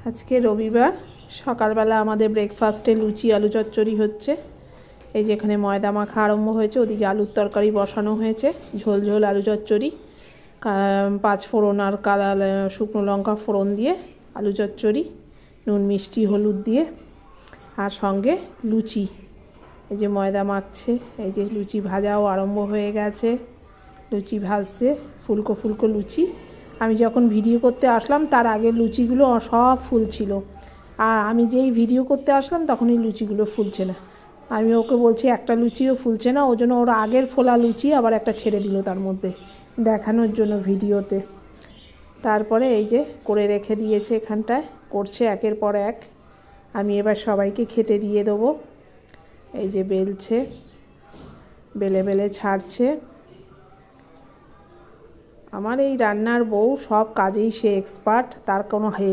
আজকে রবিবার, সকালবেলা আমাদের ব্রেকফাস্টে লুচি আলু চচ্চড়ি হচ্ছে। এই যেখানে ময়দা মাখা আরম্ভ হয়েছে, ওদিকে আলুর তরকারি বসানো হয়েছে, ঝোল ঝোল আলু চচ্চড়ি, 5 ফোড়ন আর শুকনো লঙ্কা ফোড়ন দিয়ে আলু চচ্চড়ি, নুন মিষ্টি হলুদ দিয়ে, আর সঙ্গে লুচি। এই যে ময়দা মাখছে, এই যে লুচি ভাজাও আরম্ভ হয়ে গেছে, লুচি ভাজছে, ফুলকো ফুলকো লুচি। আমি যখন ভিডিও করতে আসলাম তার আগে লুচিগুলো সব ফুলছিল, আর আমি যেই ভিডিও করতে আসলাম তখন এই লুচিগুলো ফুলছে না। আমি ওকে বলছি একটা লুচিও ফুলছে না, ওই জন্য ওর আগের ফোলা লুচি আবার একটা ছেড়ে দিল তার মধ্যে দেখানোর জন্য ভিডিওতে। তারপরে এই যে করে রেখে দিয়েছে, এখানটায় করছে একের পর এক। আমি এবার সবাইকে খেতে দিয়ে দেবো। এই যে বেলছে, বেলে বেলে ছাড়ছে। আমার এই রান্নার বউ সব কাজেই সে এক্সপার্ট, তার কোনো